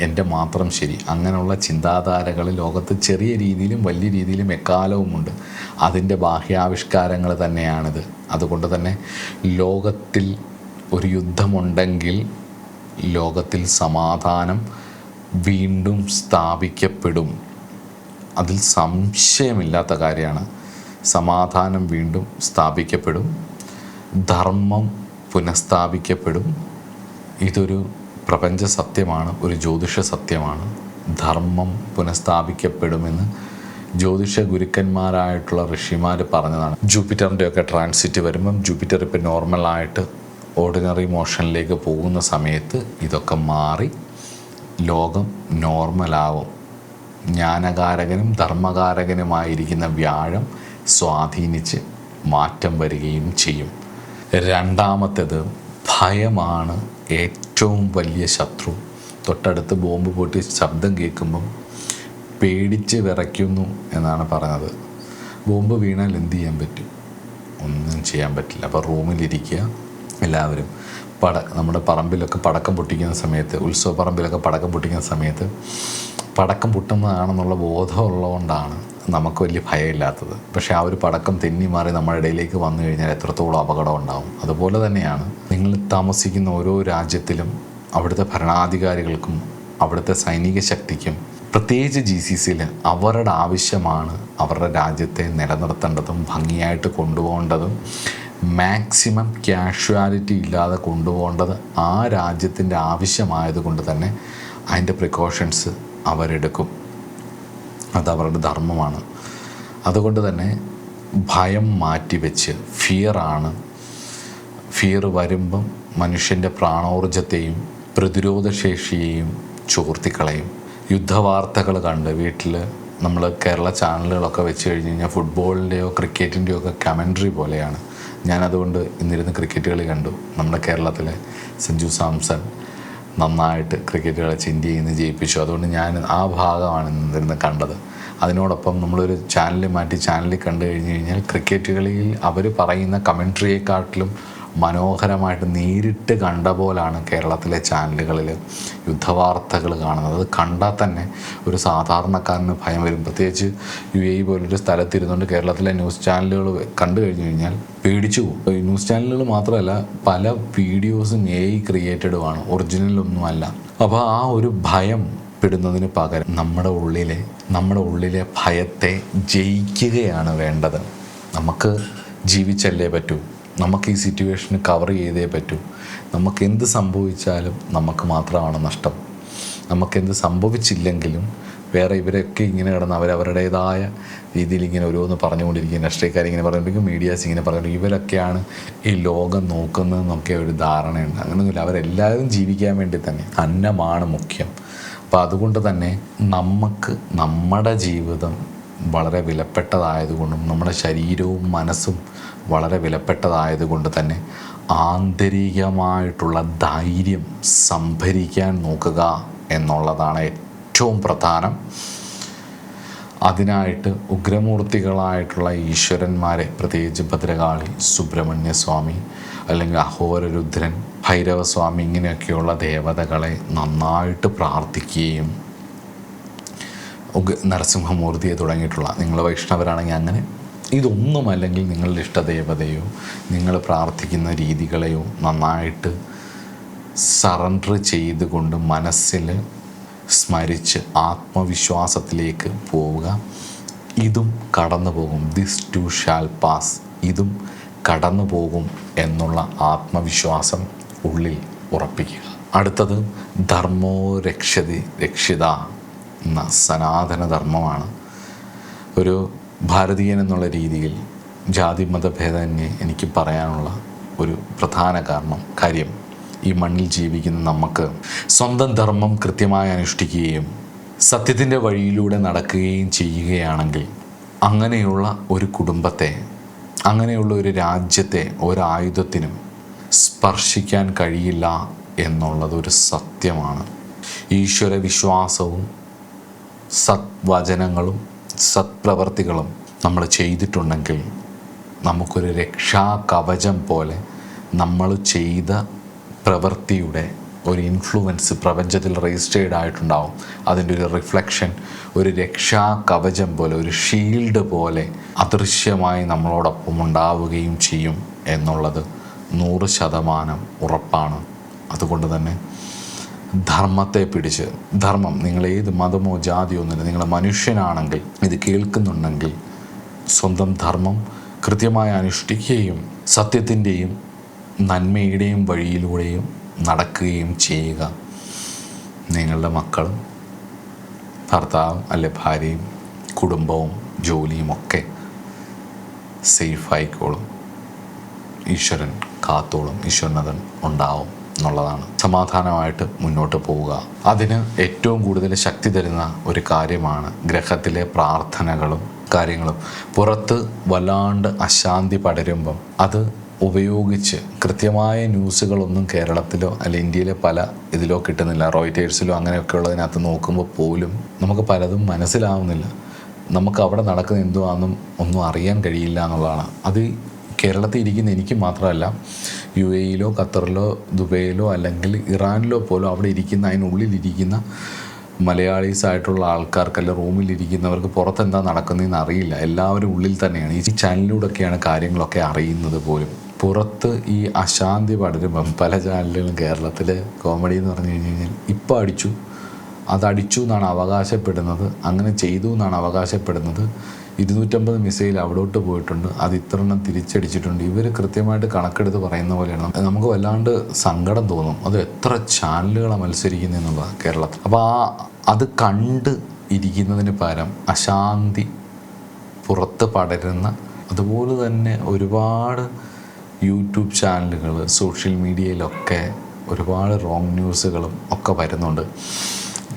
[SPEAKER 1] എൻ്റെ മാത്രം ശരി, അങ്ങനെയുള്ള ചിന്താധാരകൾ ലോകത്ത് ചെറിയ രീതിയിലും വലിയ രീതിയിലും എക്കാലവുമുണ്ട്. അതിൻ്റെ ബാഹ്യാവിഷ്കാരങ്ങൾ തന്നെയാണിത്. അതുകൊണ്ട് തന്നെ ലോകത്തിൽ ഒരു യുദ്ധമുണ്ടെങ്കിൽ ലോകത്തിൽ സമാധാനം വീണ്ടും സ്ഥാപിക്കപ്പെടും. അതിൽ സംശയമില്ലാത്ത കാര്യമാണ്. സമാധാനം വീണ്ടും സ്ഥാപിക്കപ്പെടും, ധർമ്മം പുനഃസ്ഥാപിക്കപ്പെടും. ഇതൊരു പ്രപഞ്ച സത്യമാണ്, ഒരു ജ്യോതിഷ സത്യമാണ്. ധർമ്മം പുനഃസ്ഥാപിക്കപ്പെടുമെന്ന് ജ്യോതിഷ ഗുരുക്കന്മാരായിട്ടുള്ള ഋഷിമാർ പറഞ്ഞതാണ്. ജൂപ്പിറ്ററിൻ്റെയൊക്കെ ട്രാൻസിറ്റ് വരുമ്പം ജൂപ്പിറ്റർ ഇപ്പം നോർമലായിട്ട് ഓർഡിനറി മോഷനിലേക്ക് പോകുന്ന സമയത്ത് ഇതൊക്കെ മാറി ലോകം നോർമലാവും. ജ്ഞാനകാരകനും ധർമ്മകാരകനുമായിരിക്കുന്ന വ്യാഴം സ്വാധീനിച്ച് മാറ്റം വരികയും ചെയ്യും. രണ്ടാമത്തേത് ഭയമാണ് ഏറ്റവും വലിയ ശത്രു. തൊട്ടടുത്ത് ബോംബ് പൊട്ടി ശബ്ദം കേൾക്കുമ്പം പേടിച്ച് വിറയ്ക്കുന്നു എന്നാണ് പറഞ്ഞത്. ബോംബ് വീണാൽ എന്ത് ചെയ്യാൻ പറ്റും? ഒന്നും ചെയ്യാൻ പറ്റില്ല. അപ്പോൾ റൂമിലിരിക്കുക എല്ലാവരും. നമ്മുടെ പറമ്പിലൊക്കെ പടക്കം പൊട്ടിക്കുന്ന സമയത്ത്, ഉത്സവ പറമ്പിലൊക്കെ പടക്കം പൊട്ടിക്കുന്ന സമയത്ത് പടക്കം പൊട്ടുന്നതാണെന്നുള്ള ബോധമുള്ളതുകൊണ്ടാണ് നമുക്ക് വലിയ ഭയമില്ലാത്തത്. പക്ഷേ ആ ഒരു പടക്കം തെന്നി മാറി നമ്മുടെ ഇടയിലേക്ക് വന്നു കഴിഞ്ഞാൽ എത്രത്തോളം അപകടം ഉണ്ടാവും. അതുപോലെ തന്നെയാണ് നിങ്ങൾ താമസിക്കുന്ന ഓരോ രാജ്യത്തിലും അവിടുത്തെ ഭരണാധികാരികൾക്കും അവിടുത്തെ സൈനിക ശക്തിക്കും, പ്രത്യേകിച്ച് GCCയിൽ അവരുടെ ആവശ്യമാണ് അവരുടെ രാജ്യത്തെ നിലനിർത്തേണ്ടതും ഭംഗിയായിട്ട് കൊണ്ടുപോകേണ്ടതും മാക്സിമം ക്യാഷ്വാലിറ്റി ഇല്ലാതെ കൊണ്ടുപോകേണ്ടത് ആ രാജ്യത്തിൻ്റെ ആവശ്യമായതുകൊണ്ട് തന്നെ അതിൻ്റെ പ്രിക്കോഷൻസ് അവരെടുക്കും. അതവരുടെ ധർമ്മമാണ്. അതുകൊണ്ട് തന്നെ ഭയം മാറ്റിവെച്ച് ഫിയർ വരുമ്പം മനുഷ്യൻ്റെ പ്രാണോർജത്തെയും പ്രതിരോധശേഷിയെയും ചോർത്തിക്കളയും. യുദ്ധവാർത്തകൾ കണ്ട് വീട്ടിൽ നമ്മൾ കേരള ചാനലുകളൊക്കെ വെച്ച് കഴിഞ്ഞ് കഴിഞ്ഞാൽ ഫുട്ബോളിൻ്റെയോ ക്രിക്കറ്റിൻ്റെയോ ഒക്കെ കമൻട്രി പോലെയാണ്. ഞാനതുകൊണ്ട് ഇന്നിരുന്ന് ക്രിക്കറ്റ് കളി കണ്ടു. നമ്മുടെ കേരളത്തിലെ സഞ്ജു സാംസൺ നന്നായിട്ട് ക്രിക്കറ്റ് കളിച്ച് ഇന്ത്യയിൽ നിന്ന് ജയിപ്പിച്ചു. അതുകൊണ്ട് ഞാൻ ആ ഭാഗമാണ് ഇന്നിരുന്ന് കണ്ടത്. അതിനോടൊപ്പം നമ്മളൊരു ചാനൽ മാറ്റി ചാനലിൽ കണ്ടു കഴിഞ്ഞ് കഴിഞ്ഞാൽ ക്രിക്കറ്റ് കളിയിൽ അവർ പറയുന്ന കമൻട്രിയെക്കാട്ടിലും മനോഹരമായിട്ട് നേരിട്ട് കണ്ട പോലാണ് കേരളത്തിലെ ചാനലുകളിൽ യുദ്ധവാർത്തകൾ കാണുന്നത്. അത് കണ്ടാൽ തന്നെ ഒരു സാധാരണക്കാരന് ഭയം വരും. പ്രത്യേകിച്ച് UAE പോലൊരു സ്ഥലത്തിരുന്നുകൊണ്ട് കേരളത്തിലെ ന്യൂസ് ചാനലുകൾ കണ്ടു കഴിഞ്ഞു കഴിഞ്ഞാൽ പേടിച്ചു പോകും. ന്യൂസ് ചാനലുകൾ മാത്രമല്ല, പല വീഡിയോസും AI ക്രിയേറ്റഡുമാണ്, ഒറിജിനലൊന്നുമല്ല. അപ്പോൾ ആ ഒരു ഭയം പെടുന്നതിന് പകരം നമ്മുടെ ഉള്ളിലെ ഭയത്തെ ജയിക്കുകയാണ് വേണ്ടത്. നമുക്ക് ജീവിച്ചല്ലേ പറ്റൂ, നമുക്ക് ഈ സിറ്റുവേഷന് കവർ ചെയ്തേ പറ്റൂ. നമുക്കെന്ത് സംഭവിച്ചാലും നമുക്ക് മാത്രമാണ് നഷ്ടം. നമുക്കെന്ത് സംഭവിച്ചില്ലെങ്കിലും വേറെ ഇവരൊക്കെ ഇങ്ങനെ കിടന്ന് അവരവരുടേതായ രീതിയിൽ ഇങ്ങനെ ഓരോന്ന് പറഞ്ഞുകൊണ്ടിരിക്കും. രാഷ്ട്രീയക്കാരിങ്ങനെ പറഞ്ഞുകൊണ്ടിരിക്കും, മീഡിയാസ് ഇങ്ങനെ പറഞ്ഞുകൊണ്ടിരിക്കും. ഇവരൊക്കെയാണ് ഈ ലോകം നോക്കുന്നതെന്നൊക്കെ ഒരു ധാരണയുണ്ട്. അങ്ങനെയൊന്നുമില്ല. അവരെല്ലാവരും ജീവിക്കാൻ വേണ്ടി തന്നെ അന്നമാണ് മുഖ്യം. അപ്പോൾ അതുകൊണ്ട് തന്നെ നമുക്ക് നമ്മുടെ ജീവിതം വളരെ വിലപ്പെട്ടതായതുകൊണ്ടും നമ്മുടെ ശരീരവും മനസ്സും വളരെ വിലപ്പെട്ടതായതുകൊണ്ട് തന്നെ ആന്തരികമായിട്ടുള്ള ധൈര്യം സംഭരിക്കാൻ നോക്കുക എന്നുള്ളതാണ് ഏറ്റവും പ്രധാനം. അതിനായിട്ട് ഉഗ്രമൂർത്തികളായിട്ടുള്ള ഈശ്വരന്മാരെ, പ്രത്യേകിച്ച് ഭദ്രകാളി, സുബ്രഹ്മണ്യ സ്വാമി, അല്ലെങ്കിൽ അഹോരരുദ്രൻ, ഭൈരവസ്വാമി, ഇങ്ങനെയൊക്കെയുള്ള ദേവതകളെ നന്നായിട്ട് പ്രാർത്ഥിക്കുകയും, നരസിംഹമൂർത്തിയെ തുടങ്ങിയിട്ടുള്ള, നിങ്ങൾ വൈഷ്ണവരാണെങ്കിൽ അങ്ങനെ, ഇതൊന്നുമല്ലെങ്കിൽ നിങ്ങളുടെ ഇഷ്ടദേവതയോ നിങ്ങൾ പ്രാർത്ഥിക്കുന്ന രീതികളെയോ നന്നായിട്ട് സറണ്ടർ ചെയ്തുകൊണ്ട് മനസ്സിൽ സ്മരിച്ച് ആത്മവിശ്വാസത്തിലേക്ക് പോവുക. ഇതും കടന്നു പോകും, ദിസ് ടു ഷാൽ പാസ്, ഇതും കടന്നു പോകും എന്നുള്ള ആത്മവിശ്വാസം ഉള്ളിൽ ഉറപ്പിക്കുക. അടുത്തത് ധർമ്മോ രക്ഷിത എന്ന സനാതന ധർമ്മമാണ്. ഒരു ഭാരതീയൻ എന്നുള്ള രീതിയിൽ ജാതി മതഭേദമന്യേ എനിക്ക് പറയാനുള്ള ഒരു പ്രധാന കാര്യം, ഈ മണ്ണിൽ ജീവിക്കുന്ന നമുക്ക് സ്വന്തം ധർമ്മം കൃത്യമായി അനുഷ്ഠിക്കുകയും സത്യത്തിൻ്റെ വഴിയിലൂടെ നടക്കുകയും ചെയ്യുകയാണെങ്കിൽ അങ്ങനെയുള്ള ഒരു കുടുംബത്തെ, അങ്ങനെയുള്ള ഒരു രാജ്യത്തെ ഒരായുധത്തിനും സ്പർശിക്കാൻ കഴിയില്ല എന്നുള്ളതൊരു സത്യമാണ്. ഈശ്വര വിശ്വാസവും സദ്വചനങ്ങളും സത്പ്രവർത്തികളും നമ്മൾ ചെയ്തിട്ടുണ്ടെങ്കിൽ നമുക്കൊരു രക്ഷാ കവചം പോലെ നമ്മൾ ചെയ്ത പ്രവൃത്തിയുടെ ഒരു ഇൻഫ്ലുവൻസ് പ്രപഞ്ചത്തിൽ രജിസ്റ്റേർഡ് ആയിട്ടുണ്ടാവും. അതിൻ്റെ ഒരു റിഫ്ലക്ഷൻ ഒരു രക്ഷാ കവചം പോലെ, ഒരു ഷീൽഡ് പോലെ അദൃശ്യമായി നമ്മളോടൊപ്പം ഉണ്ടാവുകയും ചെയ്യും എന്നുള്ളത് 100% ഉറപ്പാണ്. അതുകൊണ്ട് തന്നെ ധർമ്മത്തെ പിടിച്ച്, ധർമ്മം നിങ്ങൾ ഏത് മതമോ ജാതിയോ ഒന്നുമില്ല, നിങ്ങൾ മനുഷ്യനാണെങ്കിൽ ഇത് കേൾക്കുന്നുണ്ടെങ്കിൽ സ്വന്തം ധർമ്മം കൃത്യമായി അനുഷ്ഠിക്കുകയും സത്യത്തിൻ്റെയും നന്മയുടെയും വഴിയിലൂടെയും നടക്കുകയും ചെയ്യുക. നിങ്ങളുടെ മക്കളും ഭർത്താവും അല്ലെ ഭാര്യയും കുടുംബവും ജോലിയും ഒക്കെ സേഫായിക്കോളും. ഈശ്വരൻ കാത്തോളും, ഈശ്വരനതൻ ഉണ്ടാവും എന്നുള്ളതാണ്. സമാധാനമായിട്ട് മുന്നോട്ട് പോവുക. അതിന് ഏറ്റവും കൂടുതൽ ശക്തി തരുന്ന ഒരു കാര്യമാണ് ഗ്രഹത്തിലെ പ്രാർത്ഥനകളും കാര്യങ്ങളും. പുറത്ത് വല്ലാണ്ട് അശാന്തി പടരുമ്പം അത് ഉപയോഗിച്ച് കൃത്യമായ ന്യൂസുകളൊന്നും കേരളത്തിലോ അല്ല ഇന്ത്യയിലെ പല ഇതിലോ കിട്ടുന്നില്ല. റോയിറ്റേഴ്സിലോ അങ്ങനെയൊക്കെ ഉള്ളതിനകത്ത് നോക്കുമ്പോൾ പോലും നമുക്ക് പലതും മനസ്സിലാവുന്നില്ല. നമുക്ക് അവിടെ നടക്കുന്ന എന്തുവാണെന്നും ഒന്നും അറിയാൻ കഴിയില്ല എന്നുള്ളതാണ്. അത് കേരളത്തിൽ ഇരിക്കുന്ന എനിക്ക് മാത്രമല്ല, UAEയിലോ ഖത്തറിലോ ദുബൈയിലോ അല്ലെങ്കിൽ ഇറാനിലോ പോലും അവിടെ ഇരിക്കുന്ന, അതിനുള്ളിലിരിക്കുന്ന മലയാളീസായിട്ടുള്ള ആൾക്കാർക്കല്ല റൂമിലിരിക്കുന്നവർക്ക് പുറത്തെന്താ നടക്കുന്നതെന്ന് അറിയില്ല. എല്ലാവരും ഉള്ളിൽ തന്നെയാണ്. ഈ ചാനലിലൂടെയൊക്കെയാണ് കാര്യങ്ങളൊക്കെ അറിയുന്നത് പോലും. പുറത്ത് ഈ അശാന്തി പടരുമ്പം പല ചാനലുകളും കേരളത്തിലെ കോമഡി എന്ന് പറഞ്ഞു കഴിഞ്ഞാൽ ഇപ്പം അതടിച്ചു എന്നാണ് അവകാശപ്പെടുന്നത്, അങ്ങനെ ചെയ്തു എന്നാണ് അവകാശപ്പെടുന്നത്. 250 മിസൈൽ അവിടോട്ട് പോയിട്ടുണ്ട്, അത് ഇത്രണ്ണം തിരിച്ചടിച്ചിട്ടുണ്ട്. ഇവർ കൃത്യമായിട്ട് കണക്കെടുത്ത് പറയുന്ന പോലെയാണ്. നമുക്ക് വല്ലാണ്ട് സങ്കടം തോന്നും. അത് എത്ര ചാനലുകളാണ് മത്സരിക്കുന്നതെന്നുള്ളതാണ് കേരളത്തിൽ. അപ്പോൾ അത് കണ്ട് ഇരിക്കുന്നതിന് പകരം അശാന്തി പുറത്ത് പടരുന്ന അതുപോലെ തന്നെ ഒരുപാട് യൂട്യൂബ് ചാനലുകൾ, സോഷ്യൽ മീഡിയയിലൊക്കെ ഒരുപാട് റോങ് ന്യൂസുകളും ഒക്കെ വരുന്നുണ്ട്.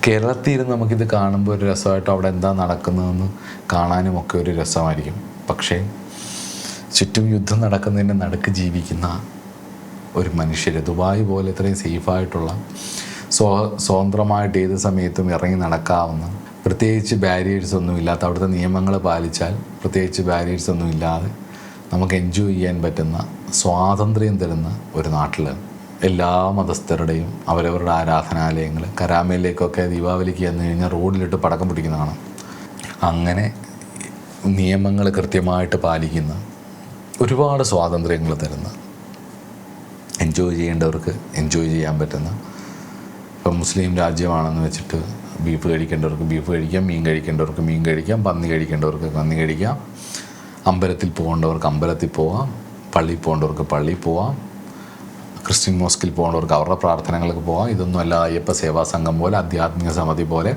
[SPEAKER 1] കേരളത്തിൽ ഇരുന്ന് നമുക്കിത് കാണുമ്പോൾ ഒരു രസമായിട്ട് അവിടെ എന്താ നടക്കുന്നതെന്ന് കാണാനും ഒക്കെ ഒരു രസമായിരിക്കും. പക്ഷേ ചുറ്റും യുദ്ധം നടക്കുന്നതിൻ്റെ നടുക്ക് ജീവിക്കുന്ന ഒരു മനുഷ്യർ, ദുബായ് പോലെ ഇത്രയും സേഫായിട്ടുള്ള സ്വതന്ത്രമായിട്ട് ഏത് സമയത്തും ഇറങ്ങി നടക്കാവുന്ന, പ്രത്യേകിച്ച് ബാരിയേഴ്സ് ഒന്നും ഇല്ലാത്ത, അവിടുത്തെ നിയമങ്ങൾ പാലിച്ചാൽ പ്രത്യേകിച്ച് ബാരിയേഴ്സ് ഒന്നും ഇല്ലാതെ നമുക്ക് എൻജോയ് ചെയ്യാൻ പറ്റുന്ന, സ്വാതന്ത്ര്യം തരുന്ന ഒരു നാട്ടിൽ എല്ലാ മതസ്ഥരുടെയും അവരവരുടെ ആരാധനാലയങ്ങൾ, കരാമയിലേക്കൊക്കെ ദീപാവലിക്ക് ചെന്ന് കഴിഞ്ഞാൽ റോഡിലിട്ട് പടക്കം പിടിക്കുന്നതാണ്. അങ്ങനെ നിയമങ്ങൾ കൃത്യമായിട്ട് പാലിക്കുന്ന, ഒരുപാട് സ്വാതന്ത്ര്യങ്ങൾ തരുന്ന, എൻജോയ് ചെയ്യേണ്ടവർക്ക് എൻജോയ് ചെയ്യാൻ പറ്റുന്ന, ഇപ്പം മുസ്ലിം രാജ്യമാണെന്ന് വെച്ചിട്ട് ബീഫ് കഴിക്കേണ്ടവർക്ക് ബീഫ് കഴിക്കാം, മീൻ കഴിക്കേണ്ടവർക്ക് മീൻ കഴിക്കാം, പന്നി കഴിക്കേണ്ടവർക്ക് പന്നി കഴിക്കാം, അമ്പലത്തിൽ പോകേണ്ടവർക്ക് അമ്പലത്തിൽ പോവാം, പള്ളിയിൽ പോകേണ്ടവർക്ക് പള്ളിയിൽ പോവാം, ക്രിസ്ത്യൻ മോസ്കിൽ പോകേണ്ടവർക്ക് അവരുടെ പ്രാർത്ഥനകൾക്ക് പോകാം. ഇതൊന്നും അല്ല അയ്യപ്പ സേവാ സംഘം പോലെ, ആധ്യാത്മിക സമിതി പോലെ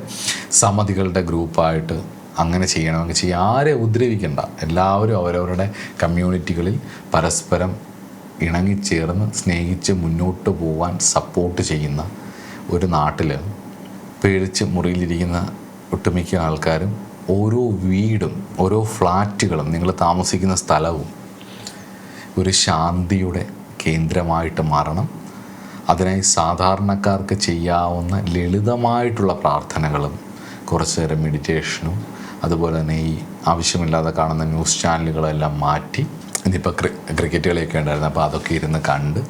[SPEAKER 1] സമിതികളുടെ ഗ്രൂപ്പായിട്ട് അങ്ങനെ ചെയ്യണമെങ്കിൽ ചെയ്യാം. ആരെ ഉപദ്രവിക്കേണ്ട. എല്ലാവരും അവരവരുടെ കമ്മ്യൂണിറ്റികളിൽ പരസ്പരം ഇണങ്ങിച്ചേർന്ന് സ്നേഹിച്ച് മുന്നോട്ട് പോകാൻ സപ്പോർട്ട് ചെയ്യുന്ന ഒരു നാട്ടിൽ പേടിച്ച് മുറിയിലിരിക്കുന്ന ഒട്ടുമിക്ക ആൾക്കാരും ഓരോ വീടും ഓരോ ഫ്ലാറ്റുകളും നിങ്ങൾ താമസിക്കുന്ന സ്ഥലവും ഒരു ശാന്തിയുടെ കേന്ദ്രമായിട്ട് മാറണം. അതിനായി സാധാരണക്കാർക്ക് ചെയ്യാവുന്ന ലളിതമായിട്ടുള്ള പ്രാർത്ഥനകളും കുറച്ച് നേരം മെഡിറ്റേഷനും അതുപോലെ തന്നെ ഈ ആവശ്യമില്ലാതെ കാണുന്ന ന്യൂസ് ചാനലുകളെല്ലാം മാറ്റി, ഇന്നിപ്പോൾ ക്രിക്കറ്റ് കളിയൊക്കെ ഉണ്ടായിരുന്നു, അപ്പോൾ അതൊക്കെ ഇരുന്ന് കണ്ട്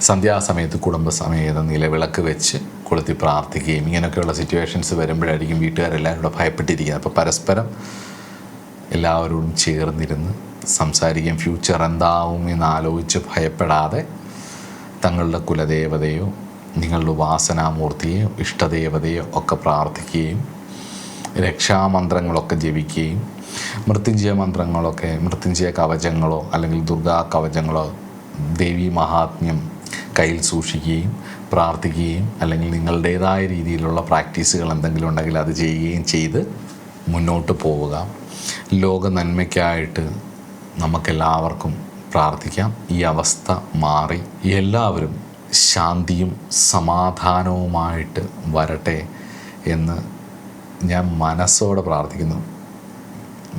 [SPEAKER 1] സന്ധ്യാസമയത്ത് കുടുംബസമേതം നിലവിളക്ക് വെച്ച് കൊളുത്തി പ്രാർത്ഥിക്കുകയും ഇങ്ങനെയൊക്കെയുള്ള സിറ്റുവേഷൻസ് വരുമ്പോഴായിരിക്കും വീട്ടുകാരെല്ലാവരും കൂടെ ഭയപ്പെട്ടിരിക്കുന്നത്. അപ്പോൾ പരസ്പരം എല്ലാവരോടും ചേർന്നിരുന്ന് സംസാരിക്കുകയും ഫ്യൂച്ചർ എന്താവും എന്നാലോചിച്ച് ഭയപ്പെടാതെ തങ്ങളുടെ കുലദേവതയോ നിങ്ങളുടെ ഉപാസനാമൂർത്തിയെയോ ഇഷ്ടദേവതയോ ഒക്കെ പ്രാർത്ഥിക്കുകയും രക്ഷാമന്ത്രങ്ങളൊക്കെ ജപിക്കുകയും മൃത്യുഞ്ജയ മന്ത്രങ്ങളൊക്കെ, മൃത്യുഞ്ജയ കവചങ്ങളോ അല്ലെങ്കിൽ ദുർഗാ കവചങ്ങളോ, ദേവീ മഹാത്മ്യം കയ്യിൽ സൂക്ഷിക്കുകയും പ്രാർത്ഥിക്കുകയും അല്ലെങ്കിൽ നിങ്ങളുടേതായ രീതിയിലുള്ള പ്രാക്ടീസുകൾ എന്തെങ്കിലും ഉണ്ടെങ്കിൽ അത് ചെയ്യുകയും ചെയ്ത് മുന്നോട്ട് പോവുക. ലോക നന്മയ്ക്കായിട്ട് നമുക്കെല്ലാവർക്കും പ്രാർത്ഥിക്കാം. ഈ അവസ്ഥ മാറി എല്ലാവരും ശാന്തിയും സമാധാനവുമായിട്ട് വരട്ടെ എന്ന് ഞാൻ മനസ്സോടെ പ്രാർത്ഥിക്കുന്നു,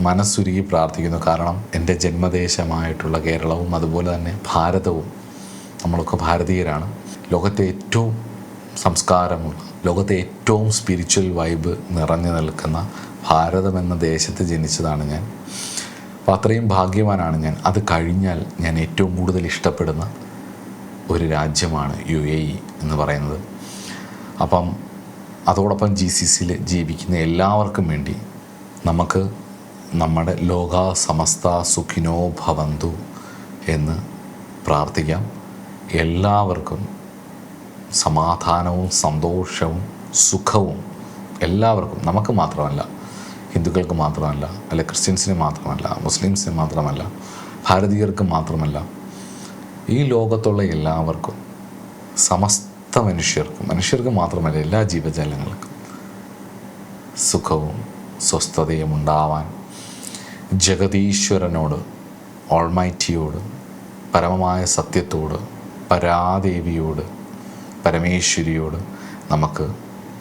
[SPEAKER 1] മനസ്സുരുകി പ്രാർത്ഥിക്കുന്നു. കാരണം എൻ്റെ ജന്മദേശമായിട്ടുള്ള കേരളവും അതുപോലെ തന്നെ ഭാരതവും, നമ്മളൊക്കെ ഭാരതീയരാണ്. ലോകത്തെ ഏറ്റവും സംസ്കാരമുള്ള, ലോകത്തെ ഏറ്റവും സ്പിരിച്വൽ വൈബ് നിറഞ്ഞു നിൽക്കുന്ന ഭാരതം എന്ന ദേശത്ത് ജനിച്ചതാണ് ഞാൻ. അപ്പോൾ അത്രയും ഭാഗ്യവാനാണ് ഞാൻ. അത് കഴിഞ്ഞാൽ ഞാൻ ഏറ്റവും കൂടുതൽ ഇഷ്ടപ്പെടുന്ന ഒരു രാജ്യമാണ് UAE എന്ന് പറയുന്നത്. അപ്പം അതോടൊപ്പം GCCയിൽ ജീവിക്കുന്ന എല്ലാവർക്കും വേണ്ടി നമുക്ക് നമ്മുടെ ലോക സമസ്ത സുഖിനോ ഭവന്തു എന്ന് പ്രാർത്ഥിക്കാം. എല്ലാവർക്കും സമാധാനവും സന്തോഷവും സുഖവും എല്ലാവർക്കും, നമുക്ക് മാത്രമല്ല, ഹിന്ദുക്കൾക്ക് മാത്രമല്ല, അല്ല ക്രിസ്ത്യൻസിന് മാത്രമല്ല, മുസ്ലിംസിന് മാത്രമല്ല, ഭാരതീയർക്ക് മാത്രമല്ല, ഈ ലോകത്തുള്ള എല്ലാവർക്കും, സമസ്ത മനുഷ്യർക്ക് മാത്രമല്ല എല്ലാ ജീവജാലങ്ങൾക്കും സുഖവും സ്വസ്ഥതയും ഉണ്ടാവാൻ ജഗതീശ്വരനോട്, ഓൾമൈറ്റിയോട്, പരമമായ സത്യത്തോട്, പരാദേവിയോട്, പരമേശ്വരിയോട് നമുക്ക്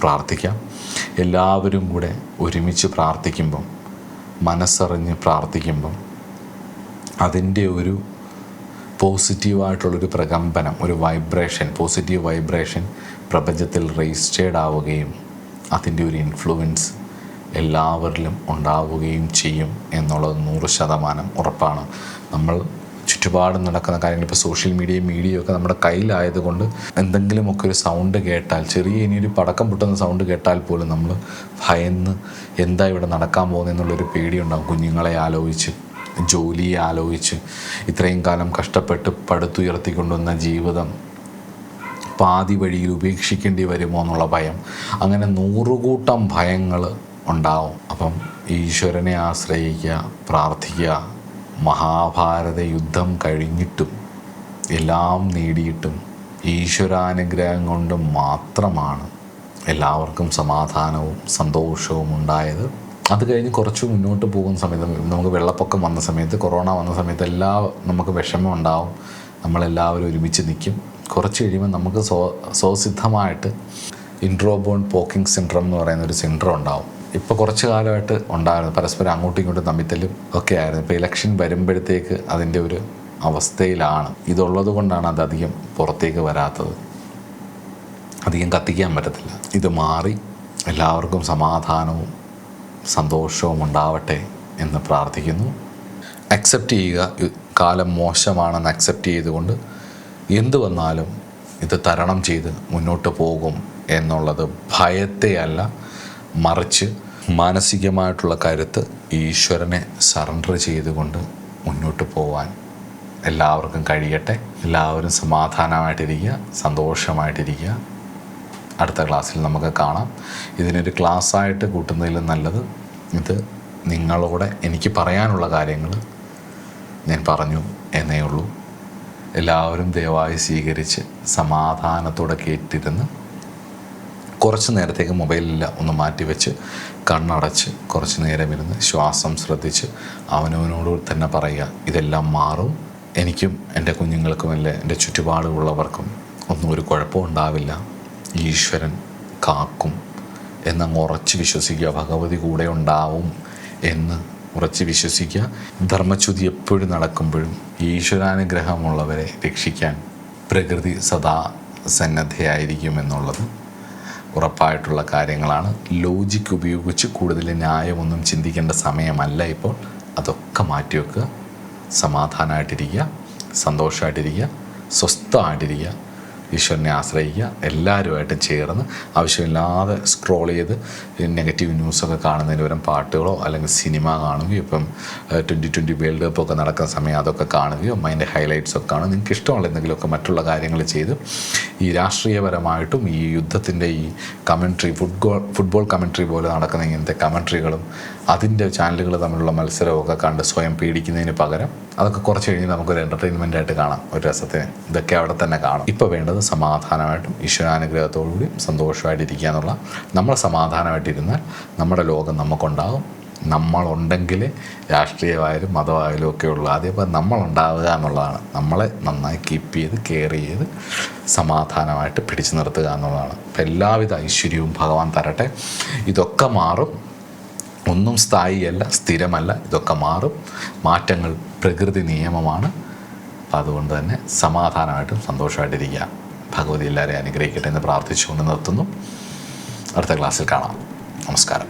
[SPEAKER 1] പ്രാർത്ഥിക്കാം. എല്ലാവരും കൂടെ ഒരുമിച്ച് പ്രാർത്ഥിക്കുമ്പം, മനസ്സറിഞ്ഞ് പ്രാർത്ഥിക്കുമ്പം അതിൻ്റെ ഒരു പോസിറ്റീവായിട്ടുള്ളൊരു പ്രകമ്പനം, ഒരു വൈബ്രേഷൻ, പോസിറ്റീവ് വൈബ്രേഷൻ പ്രപഞ്ചത്തിൽ രജിസ്റ്റേർഡ് ആവുകയും അതിൻ്റെ ഒരു ഇൻഫ്ലുവൻസ് എല്ലാവരിലും ഉണ്ടാവുകയും ചെയ്യും എന്നുള്ളത് 100% ഉറപ്പാണ്. നമ്മൾ ചുറ്റുപാടും നടക്കുന്ന കാര്യങ്ങൾ, ഇപ്പോൾ സോഷ്യൽ മീഡിയയും ഒക്കെ നമ്മുടെ കയ്യിലായതുകൊണ്ട് എന്തെങ്കിലുമൊക്കെ ഒരു സൗണ്ട് കേട്ടാൽ, ചെറിയ ഇനിയൊരു പടക്കം പൊട്ടുന്ന സൗണ്ട് കേട്ടാൽ പോലും നമ്മൾ ഭയന്ന് എന്താ ഇവിടെ നടക്കാൻ പോകുന്നതെന്നുള്ളൊരു പേടിയുണ്ടാകും. കുഞ്ഞുങ്ങളെ ആലോചിച്ച്, ജോലിയെ ആലോചിച്ച്, ഇത്രയും കാലം കഷ്ടപ്പെട്ട് പടുത്തുയർത്തിക്കൊണ്ടുവന്ന ജീവിതം പാതി വഴിയിൽ ഉപേക്ഷിക്കേണ്ടി വരുമോ എന്നുള്ള ഭയം, അങ്ങനെ 100 കൂട്ടം ഭയങ്ങൾ ഉണ്ടാവും. അപ്പം ഈശ്വരനെ ആശ്രയിക്കുക, പ്രാർത്ഥിക്കുക. മഹാഭാരത യുദ്ധം കഴിഞ്ഞിട്ടും എല്ലാം നേടിയിട്ടും ഈശ്വരാനുഗ്രഹം കൊണ്ട് മാത്രമാണ് എല്ലാവർക്കും സമാധാനവും സന്തോഷവും ഉണ്ടായത്. അത് കഴിഞ്ഞ് കുറച്ച് മുന്നോട്ട് പോകുന്ന സമയത്ത് നമുക്ക് വെള്ളപ്പൊക്കം വന്ന സമയത്ത്, കൊറോണ വന്ന സമയത്ത് നമുക്ക് വിഷമം ഉണ്ടാവും. നമ്മളെല്ലാവരും ഒരുമിച്ച് നിൽക്കും. കുറച്ച് കഴിയുമ്പോൾ നമുക്ക് സ്വസിദ്ധമായിട്ട് ഇൻട്രോബോൺ പോക്കിംഗ് സിൻഡ്രം എന്ന് പറയുന്ന ഒരു സിൻഡ്രം ഉണ്ടാവും. ഇപ്പോൾ കുറച്ച് കാലമായിട്ട് ഉണ്ടായിരുന്നു, പരസ്പരം അങ്ങോട്ടും ഇങ്ങോട്ടും തമ്മിത്തല്ലും ഒക്കെ ആയിരുന്നു. ഇപ്പോൾ ഇലക്ഷൻ വരുമ്പോഴത്തേക്ക് അതിൻ്റെ ഒരു അവസ്ഥയിലാണ്. ഇതുള്ളത് കൊണ്ടാണ് അതധികം പുറത്തേക്ക് വരാത്തത്. അധികം കത്തിക്കാൻ പറ്റത്തില്ല. ഇത് മാറി എല്ലാവർക്കും സമാധാനവും സന്തോഷവും ഉണ്ടാവട്ടെ എന്ന് പ്രാർത്ഥിക്കുന്നു. അക്സെപ്റ്റ് ചെയ്യുക, കാലം മോശമാണെന്ന് അക്സെപ്റ്റ് ചെയ്തുകൊണ്ട് എന്തു വന്നാലും ഇത് തരണം ചെയ്ത് മുന്നോട്ട് പോകും എന്നുള്ളത് ഭയത്തെ അല്ല, മറിച്ച് മാനസികമായിട്ടുള്ള കരുത്ത് ഈശ്വരനെ സറണ്ടർ ചെയ്തുകൊണ്ട് മുന്നോട്ട് പോകാൻ എല്ലാവർക്കും കഴിയട്ടെ. എല്ലാവരും സമാധാനമായിട്ടിരിക്കുക, സന്തോഷമായിട്ടിരിക്കുക. അടുത്ത ക്ലാസ്സിൽ നമുക്ക് കാണാം. ഇതിനൊരു ക്ലാസ്സായിട്ട് കൂട്ടുന്നതിലും നല്ലത് ഇത് നിങ്ങളോട് എനിക്ക് പറയാനുള്ള കാര്യങ്ങൾ ഞാൻ പറഞ്ഞു എന്നേ ഉള്ളൂ. എല്ലാവരും ദയവായി സ്വീകരിച്ച് സമാധാനത്തോടെ കേട്ടിരുന്ന് കുറച്ച് നേരത്തേക്ക് മൊബൈലില്ല ഒന്ന് മാറ്റിവെച്ച് കണ്ണടച്ച് കുറച്ച് നേരം ഇരുന്ന് ശ്വാസം ശ്രദ്ധിച്ച് അവനവനോട് തന്നെ പറയുക, ഇതെല്ലാം മാറും. എനിക്കും എൻ്റെ കുഞ്ഞുങ്ങൾക്കുമല്ലേ എൻ്റെ ചുറ്റുപാടുള്ളവർക്കും ഒന്നും ഒരു കുഴപ്പവും ഉണ്ടാവില്ല. ഈശ്വരൻ കാക്കും എന്നങ്ങ് ഉറച്ച് വിശ്വസിക്കുക. ഭഗവതി കൂടെ ഉണ്ടാവും എന്ന് ഉറച്ച് വിശ്വസിക്കുക. ധർമ്മച്യുതി എപ്പോഴും നടക്കുമ്പോഴും ഈശ്വരാനുഗ്രഹമുള്ളവരെ രക്ഷിക്കാൻ പ്രകൃതി സദാ സന്നദ്ധയായിരിക്കും എന്നുള്ളത് ഉറപ്പായിട്ടുള്ള കാര്യങ്ങളാണ്. ലോജിക്ക് ഉപയോഗിച്ച് കൂടുതൽ ന്യായമൊന്നും ചിന്തിക്കേണ്ട സമയമല്ല ഇപ്പോൾ. അതൊക്കെ മാറ്റിവെക്കുക. സമാധാനമായിട്ടിരിക്കുക, സന്തോഷമായിട്ടിരിക്കുക, സ്വസ്ഥമായിട്ടിരിക്കുക, ഈശ്വരനെ ആശ്രയിക്കുക. എല്ലാവരുമായിട്ടും ചേർന്ന് ആവശ്യമില്ലാതെ സ്ക്രോൾ ചെയ്ത് നെഗറ്റീവ് ന്യൂസൊക്കെ കാണുന്നതിന് പകരം പാട്ടുകളോ അല്ലെങ്കിൽ സിനിമ കാണുകയോ, ഇപ്പം 2020 വേൾഡ് കപ്പ് ഒക്കെ നടക്കുന്ന സമയം അതൊക്കെ കാണുകയോ അതിൻ്റെ ഹൈലൈറ്റ്സൊക്കെ കാണുക. നിങ്ങൾക്ക് ഇഷ്ടമുള്ള എന്തെങ്കിലുമൊക്കെ മറ്റുള്ള കാര്യങ്ങൾ ചെയ്ത് ഈ രാഷ്ട്രീയപരമായിട്ടും ഈ യുദ്ധത്തിൻ്റെ ഈ കമൻട്രി, ഫുട്ബോൾ കമൻട്രി പോലെ നടക്കുന്ന ഇങ്ങനത്തെ കമൻട്രികളും അതിൻ്റെ ചാനലുകൾ തമ്മിലുള്ള മത്സരമൊക്കെ കണ്ട് സ്വയം പേടിക്കുന്നതിന് പകരം അതൊക്കെ കുറച്ച് കഴിഞ്ഞ് നമുക്കൊരു എൻ്റർടൈൻമെൻറ്റായിട്ട് കാണാം, ഒരു രസത്തിന്. ഇതൊക്കെ അവിടെ തന്നെ കാണും. ഇപ്പോൾ വേണ്ടത് സമാധാനമായിട്ടും ഈശ്വരാനുഗ്രഹത്തോടുകൂടിയും സന്തോഷമായിട്ടിരിക്കുക എന്നുള്ള. നമ്മൾ സമാധാനമായിട്ടിരുന്നാൽ നമ്മുടെ ലോകം നമുക്കുണ്ടാകും. നമ്മളുണ്ടെങ്കിലേ രാഷ്ട്രീയമായാലും മതമായാലും ഒക്കെ ഉള്ളൂ. ആദ്യം നമ്മളുണ്ടാവുക എന്നുള്ളതാണ്. നമ്മളെ നന്നായി കീപ്പ് ചെയ്ത് കെയർ ചെയ്ത് സമാധാനമായിട്ട് പിടിച്ചു നിർത്തുക എന്നുള്ളതാണ്. അപ്പം എല്ലാവിധ ഐശ്വര്യവും ഭഗവാൻ തരട്ടെ. ഇതൊക്കെ മാറും. ഒന്നും സ്ഥായിയല്ല, സ്ഥിരമല്ല. ഇതൊക്കെ മാറും. മാറ്റങ്ങൾ പ്രകൃതി നിയമമാണ്. അപ്പം അതുകൊണ്ട് തന്നെ സമാധാനമായിട്ടും സന്തോഷമായിട്ടിരിക്കുക. ഭഗവതി എല്ലാവരെയും അനുഗ്രഹിക്കട്ടെ എന്ന് പ്രാർത്ഥിച്ചുകൊണ്ട് നിർത്തുന്നു. അടുത്ത ക്ലാസ്സിൽ കാണാം. നമസ്കാരം.